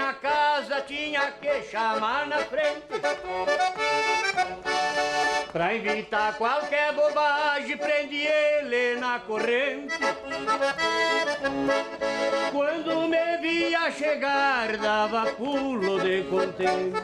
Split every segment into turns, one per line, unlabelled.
na casa tinha que chamar na frente pra evitar qualquer bobagem, prende ele na corrente. Quando me via chegar, dava pulo de contente.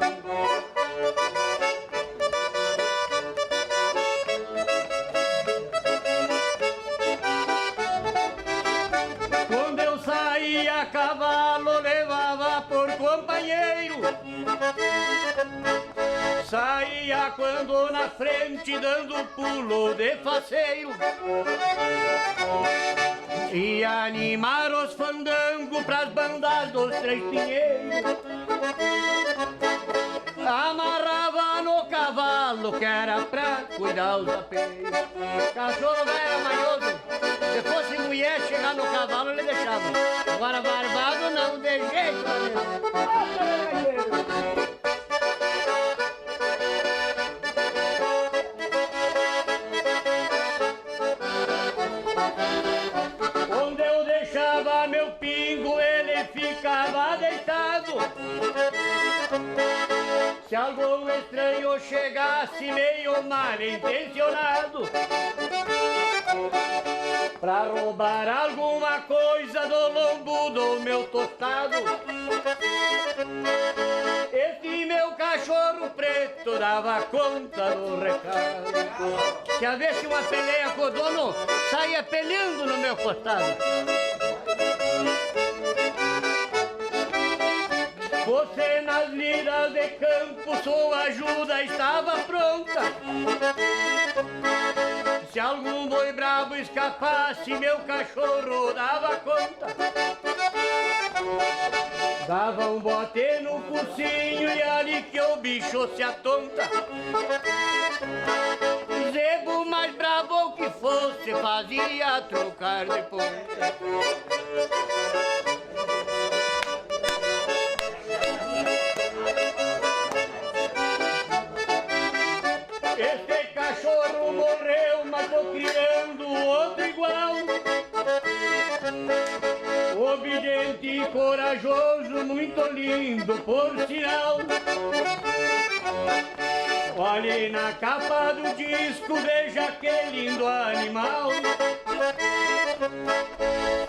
Quando eu saía a cavalo, levava por companheiro. Saía quando na frente, dando pulo de faceiro. E animar os fandangos pras bandas dos Três Pinheiros. Amarrava no cavalo que era pra cuidar os apeios. Cachorro era manhoso. Se fosse mulher chegar no cavalo ele deixava. Agora barbado não, de jeito nenhum. Meu pingo ele ficava deitado. Se algum estranho chegasse meio mal intencionado pra roubar alguma coisa do lombo do meu tostado, esse meu cachorro preto dava conta do recado. Se havesse uma peleia com o dono, saía peleando no meu costado. Você nas lidas de campo, sua ajuda estava pronta. Se algum boi bravo escapasse, meu cachorro dava conta. Dava um bote no focinho e ali que o bicho se atonta. Zebo mais bravo que fosse, fazia trocar de ponta. Este cachorro morreu, mas tô criando outro igual. Obediente e corajoso, muito lindo por sinal. Olhe na capa do disco, veja que lindo animal.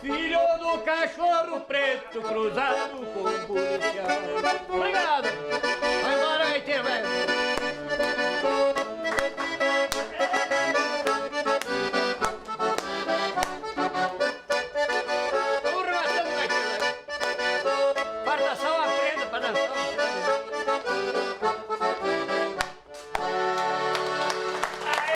Filho do cachorro preto cruzado com o policial. Obrigado! Vai embora, vai ter, velho!